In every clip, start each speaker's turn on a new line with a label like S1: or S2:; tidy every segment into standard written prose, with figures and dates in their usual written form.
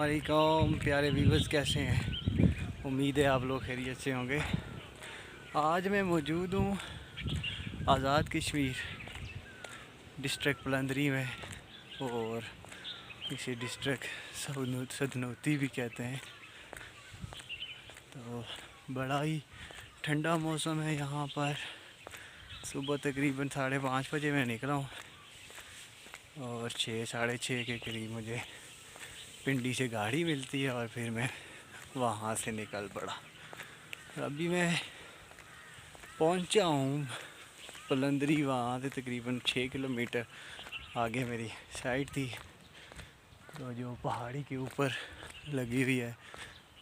S1: वालेकुम प्यारे व्यूवर्स, कैसे हैं? उम्मीद है आप लोग खैरियत से होंगे। आज मैं मौजूद हूँ आज़ाद कश्मीर डिस्ट्रिक्ट पलंदरी में, और इसे डिस्ट्रिक्ट सदनौती भी कहते हैं। तो बड़ा ही ठंडा मौसम है यहाँ पर। सुबह तकरीबन 5:30 बजे मैं निकला हूँ और 6 साढ़े 6 के करीब मुझे पिंडी से गाड़ी मिलती है और फिर मैं वहाँ से निकल पड़ा। अभी मैं पहुँचा हूँ पलंदरी। वहाँ से तकरीबन 6 किलोमीटर आगे मेरी साइट थी, तो जो पहाड़ी के ऊपर लगी हुई है,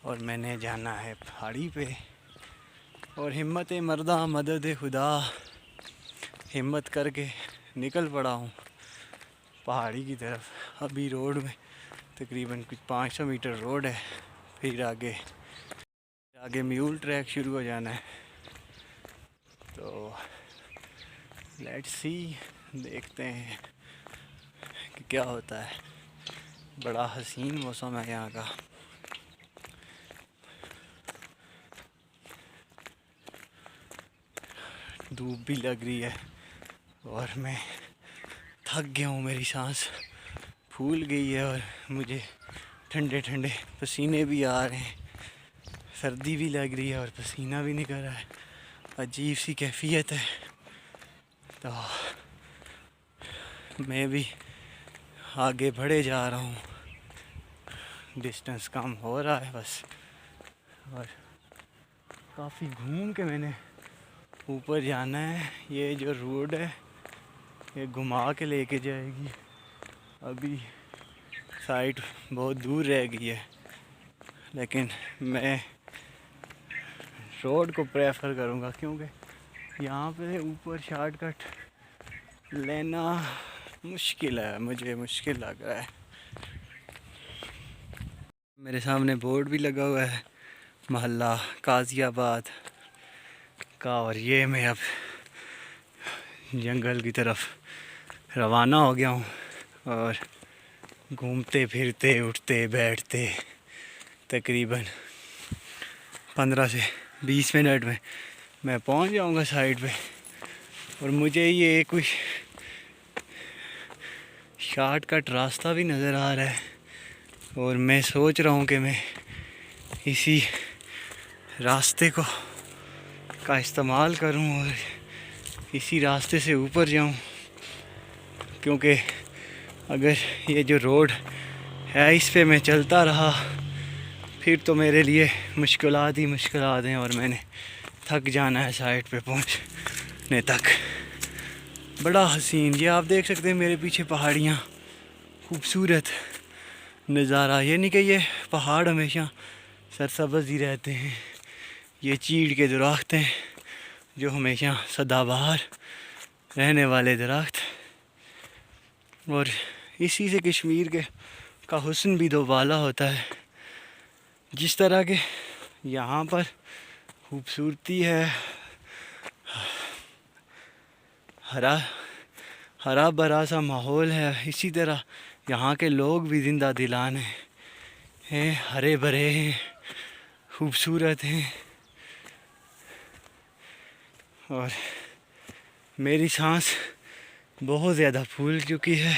S1: और मैंने जाना है पहाड़ी पे। और हिम्मत मर्दा मदद खुदा, हिम्मत करके निकल पड़ा हूँ पहाड़ी की तरफ। अभी रोड में तकरीबन कुछ 500 मीटर रोड है, फिर आगे म्यूल ट्रैक शुरू हो जाना है। तो लेट्स सी, देखते हैं कि क्या होता है। बड़ा हसीन मौसम है यहाँ का। धूप भी लग रही है और मैं थक गया हूँ, मेरी सांस फूल गई है और मुझे ठंडे ठंडे पसीने भी आ रहे हैं। सर्दी भी लग रही है और पसीना भी निकल रहा है। अजीब सी कैफियत है। तो मैं भी आगे बढ़े जा रहा हूँ, डिस्टेंस कम हो रहा है बस। और काफ़ी घूम के मैंने ऊपर जाना है। ये जो रोड है ये घुमा के लेके जाएगी। अभी साइट बहुत दूर रह गई है, लेकिन मैं रोड को प्रेफर करूँगा क्योंकि यहाँ पे ऊपर शॉर्टकट लेना मुश्किल है, मुझे मुश्किल लग रहा है। मेरे सामने बोर्ड भी लगा हुआ है मोहल्ला काजियाबाद का, और ये मैं अब जंगल की तरफ रवाना हो गया हूँ। और घूमते फिरते उठते बैठते तकरीबन 15 से 20 मिनट में मैं पहुँच जाऊँगा साइड पे। और मुझे ये कुछ शॉर्टकट रास्ता भी नज़र आ रहा है, और मैं सोच रहा हूँ कि मैं इसी रास्ते का इस्तेमाल करूँ और इसी रास्ते से ऊपर जाऊँ। क्योंकि अगर ये जो रोड है इस पे मैं चलता रहा फिर तो मेरे लिए मुश्किलात ही मुश्किलात हैं, और मैंने थक जाना है साइड पे पहुंचने तक। बड़ा हसीन, ये आप देख सकते हैं मेरे पीछे पहाड़ियाँ, खूबसूरत नज़ारा। ये नहीं कि ये पहाड़ हमेशा सरसब्ज़ ही रहते हैं। ये चीड़ के दरख्त हैं जो हमेशा सदाबहार रहने वाले दरख्त। और इसी से कश्मीर का हुस्न भी दोबाला होता है। जिस तरह के यहाँ पर खूबसूरती है, हरा भरा सा माहौल है, इसी तरह यहाँ के लोग भी ज़िंदा दिलान हैं, हरे भरे हैं, खूबसूरत हैं। और मेरी सांस बहुत ज़्यादा फूल चुकी है,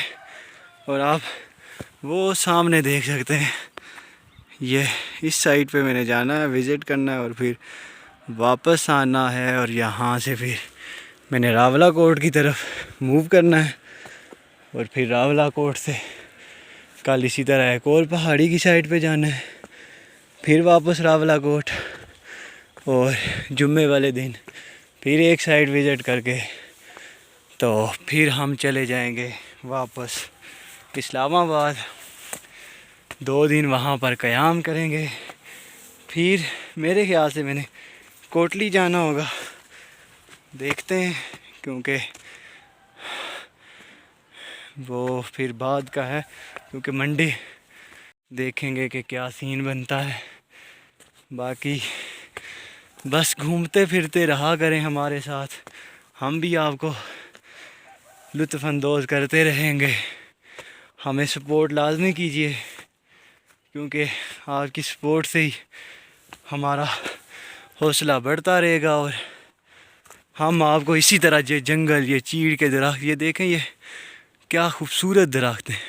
S1: और आप वो सामने देख सकते हैं। ये इस साइड पे मैंने जाना है, विज़िट करना है और फिर वापस आना है। और यहाँ से फिर मैंने रावलाकोट की तरफ मूव करना है, और फिर रावलाकोट से कल इसी तरह एक और पहाड़ी की साइड पे जाना है, फिर वापस रावलाकोट, और जुम्मे वाले दिन फिर एक साइड विज़िट करके तो फिर हम चले जाएंगे वापस इस्लामाबाद। 2 दिन वहाँ पर क़याम करेंगे। फिर मेरे ख्याल से मैंने कोटली जाना होगा, देखते हैं, क्योंकि वो फिर बाद का है। क्योंकि मंडे देखेंगे कि क्या सीन बनता है। बाकी बस घूमते फिरते रहा करें हमारे साथ, हम भी आपको लुत्फ़अंदोज़ करते रहेंगे। हमें सपोर्ट लाजमी कीजिए, क्योंकि आपकी सपोर्ट से ही हमारा हौसला बढ़ता रहेगा और हम आपको इसी तरह ये जंगल, ये चीड़ के दरख्त, ये देखें ये क्या खूबसूरत दरख्त हैं,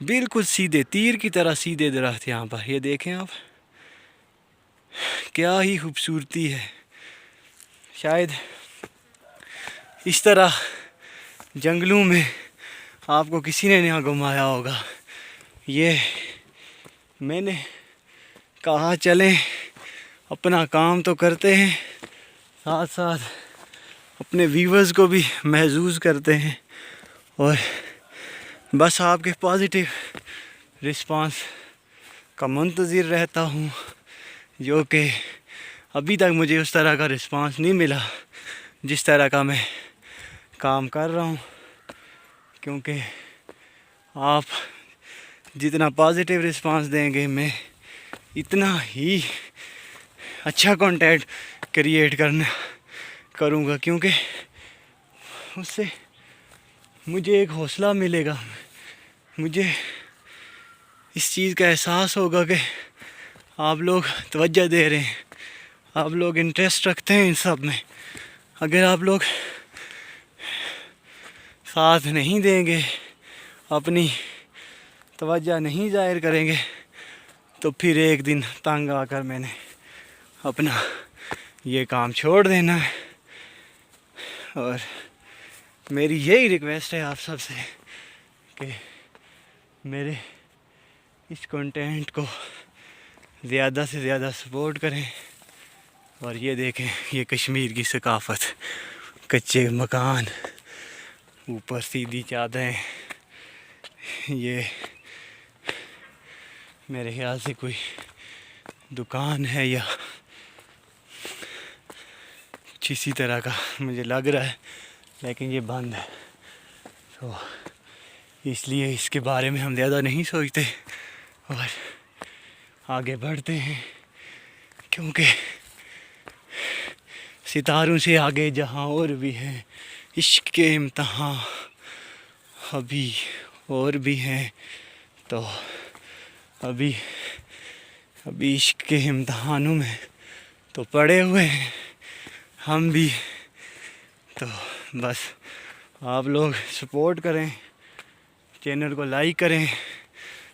S1: बिल्कुल सीधे तीर की तरह सीधे दरख्त यहाँ पर, ये देखें आप, क्या ही खूबसूरती है। शायद इस तरह जंगलों में आपको किसी ने यहाँ घुमाया होगा। ये मैंने कहा चलें अपना काम तो करते हैं, साथ साथ अपने व्यूवर्स को भी महसूस करते हैं और बस आपके पॉजिटिव रिस्पांस का मुंतज़िर रहता हूँ, जो कि अभी तक मुझे उस तरह का रिस्पांस नहीं मिला जिस तरह का मैं काम कर रहा हूँ। क्योंकि आप जितना पॉजिटिव रिस्पांस देंगे मैं इतना ही अच्छा कंटेंट क्रिएट करूँगा, क्योंकि उससे मुझे एक हौसला मिलेगा, मुझे इस चीज़ का एहसास होगा कि आप लोग तवज्जो दे रहे हैं, आप लोग इंटरेस्ट रखते हैं इन सब में। अगर आप लोग साथ नहीं देंगे, अपनी तवज्जो नहीं ज़ाहिर करेंगे, तो फिर एक दिन तंग आकर मैंने अपना ये काम छोड़ देना है। और मेरी यही रिक्वेस्ट है आप सबसे कि मेरे इस कंटेंट को ज़्यादा से ज़्यादा सपोर्ट करें। और ये देखें, ये कश्मीर की सकाफ़त, कच्चे मकान, ऊपर सीधी चादरें, ये मेरे ख्याल से कोई दुकान है या किसी तरह का मुझे लग रहा है, लेकिन ये बंद है, तो इसलिए इसके बारे में हम ज़्यादा नहीं सोचते और आगे बढ़ते हैं। क्योंकि सितारों से आगे जहाँ और भी हैं इश्क के इम्तहान, अभी और भी हैं, तो अभी इश्क के इम्तहानों में तो पड़े हुए हैं हम भी। तो बस आप लोग सपोर्ट करें, चैनल को लाइक करें,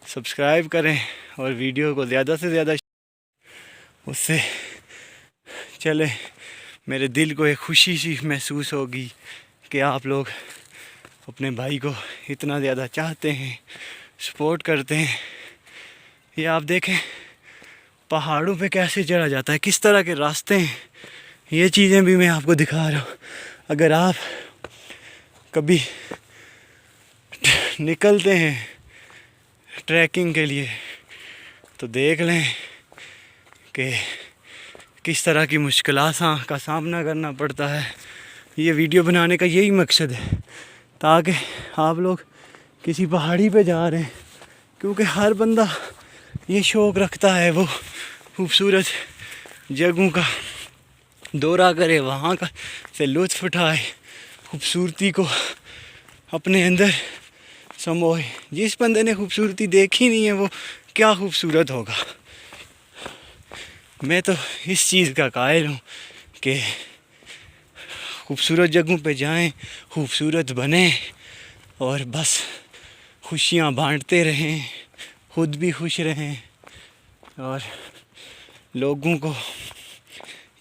S1: सब्सक्राइब करें और वीडियो को ज़्यादा से ज़्यादा, उससे चले मेरे दिल को एक खुशी सी महसूस होगी कि आप लोग अपने भाई को इतना ज़्यादा चाहते हैं, सपोर्ट करते हैं। ये आप देखें पहाड़ों पे कैसे चढ़ा जाता है, किस तरह के रास्ते हैं, ये चीज़ें भी मैं आपको दिखा रहा हूँ। अगर आप कभी निकलते हैं ट्रैकिंग के लिए तो देख लें कि किस तरह की मुश्किलात का सामना करना पड़ता है। ये वीडियो बनाने का यही मकसद है, ताकि आप लोग किसी पहाड़ी पे जा रहे हैं, क्योंकि हर बंदा ये शौक़ रखता है वो खूबसूरत जगहों का दौरा करे, वहाँ का से लुत्फ़ उठाए, खूबसूरती को अपने अंदर समोए। जिस बंदे ने खूबसूरती देखी नहीं है वो क्या खूबसूरत होगा। मैं तो इस चीज़ का कायल हूँ कि खूबसूरत जगहों पे जाएं, खूबसूरत बने और बस खुशियाँ बांटते रहें, खुद भी खुश रहें और लोगों को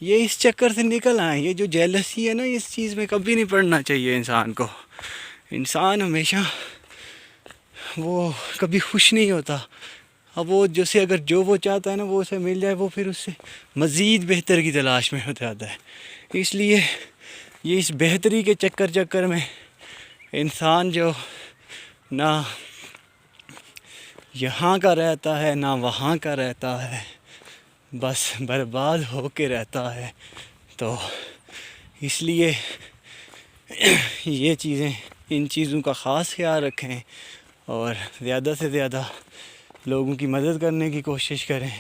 S1: ये इस चक्कर से निकल आए। ये जो जेलसी है ना, इस चीज़ में कभी नहीं पड़ना चाहिए इंसान को। इंसान हमेशा वो कभी खुश नहीं होता। अब वो जैसे अगर जो वो चाहता है ना वो उसे मिल जाए, वो फिर उससे मज़ीद बेहतर की तलाश में हो जाता है। इसलिए ये इस बेहतरी के चक्कर में इंसान जो ना यहाँ का रहता है ना वहाँ का रहता है, बस बर्बाद हो के रहता है। तो इसलिए ये चीज़ें, इन चीज़ों का ख़ास ख्याल रखें और ज़्यादा से ज़्यादा लोगों की मदद करने की कोशिश करें।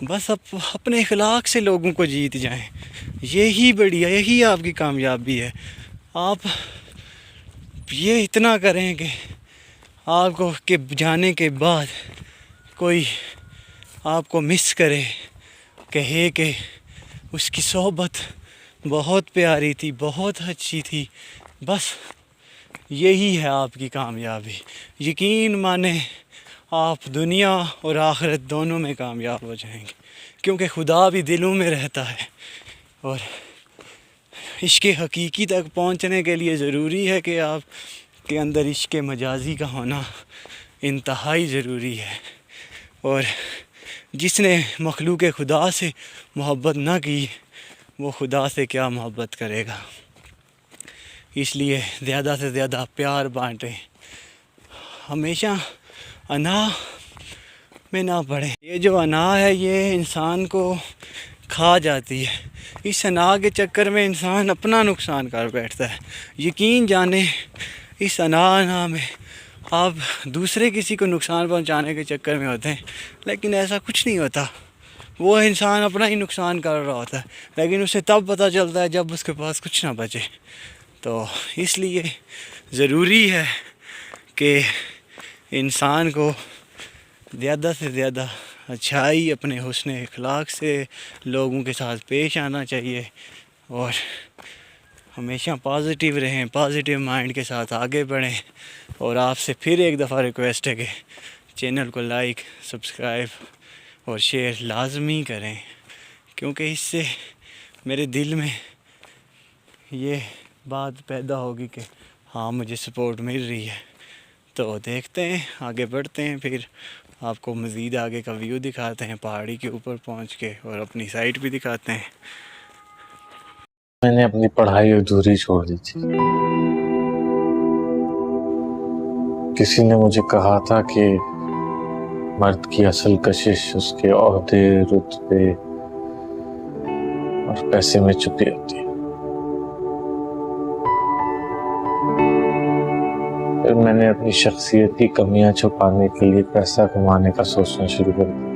S1: बस अपने अखलाक से लोगों को जीत जाएं, यही बढ़िया, यही आपकी कामयाबी है। आप ये इतना करें कि आपको के जाने के बाद कोई आपको मिस करे, कहे कि उसकी सोहबत बहुत प्यारी थी, बहुत अच्छी थी, बस यही है आपकी कामयाबी। यकीन माने आप दुनिया और आखिरत दोनों में कामयाब हो जाएंगे, क्योंकि खुदा भी दिलों में रहता है। और इश्क़ हकीकी तक पहुंचने के लिए ज़रूरी है कि आप के अंदर इश्क़ मजाजी का होना इंतहाई ज़रूरी है। और जिसने मखलूक़ खुदा से मोहब्बत ना की, वो खुदा से क्या मोहब्बत करेगा। इसलिए ज़्यादा से ज़्यादा प्यार बांटें, हमेशा अना में ना पड़े। ये जो अना है ये इंसान को खा जाती है। इस अना के चक्कर में इंसान अपना नुकसान कर बैठता है। यकीन जाने इस अना में आप दूसरे किसी को नुकसान पहुंचाने के चक्कर में होते हैं, लेकिन ऐसा कुछ नहीं होता। वो इंसान अपना ही नुकसान कर रहा होता है, लेकिन उसे तब पता चलता है जब उसके पास कुछ ना बचे। तो इसलिए ज़रूरी है कि इंसान को ज़्यादा से ज़्यादा अच्छाई, अपने हुस्न अखलाक से लोगों के साथ पेश आना चाहिए और हमेशा पॉजिटिव रहें, पॉजिटिव माइंड के साथ आगे बढ़ें। और आपसे फिर एक दफ़ा रिक्वेस्ट है कि चैनल को लाइक, सब्सक्राइब और शेयर लाजमी करें, क्योंकि इससे मेरे दिल में ये बात पैदा होगी कि हाँ, मुझे सपोर्ट मिल रही है। तो देखते हैं, आगे बढ़ते हैं, फिर आपको मज़ीद आगे का व्यू दिखाते हैं पहाड़ी के ऊपर पहुंच के, और अपनी साइट भी दिखाते हैं।
S2: मैंने अपनी पढ़ाई अधूरी छोड़ दी थी। किसी ने मुझे कहा था कि मर्द की असल कशिश उसके ओहदे, रुतबे और पैसे में छुपी होती है। फिर मैंने अपनी शख्सियत की कमियां छुपाने के लिए पैसा कमाने का सोचना शुरू कर दिया।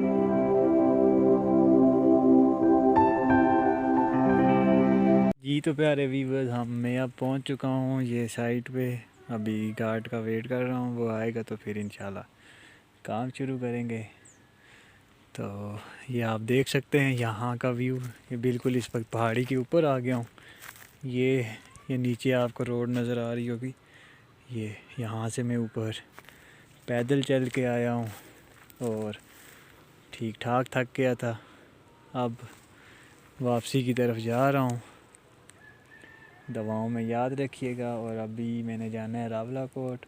S1: जी तो प्यारे व्यूअर्स, मैं अब पहुंच चुका हूं ये साइट पे। अभी गार्ड का वेट कर रहा हूं, वो आएगा तो फिर इंशाल्लाह काम शुरू करेंगे। तो ये आप देख सकते हैं यहाँ का व्यू। ये बिल्कुल इस वक्त पहाड़ी के ऊपर आ गया हूँ। ये नीचे आपको रोड नज़र आ रही होगी। ये यहाँ से मैं ऊपर पैदल चल के आया हूँ और ठीक ठाक थक गया था। अब वापसी की तरफ जा रहा हूँ। दवाओं में याद रखिएगा। और अभी मैंने जाना है रावला कोट,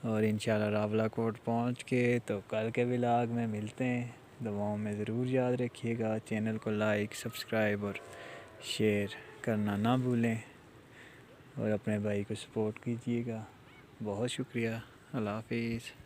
S1: और इंशाल्लाह रावला कोट पहुँच के तो कल के व्लॉग में मिलते हैं। दवाओं में ज़रूर याद रखिएगा। चैनल को लाइक, सब्सक्राइब और शेयर करना ना भूलें, और अपने भाई को सपोर्ट कीजिएगा। बहुत शुक्रिया। अल्लाह हाफिज़।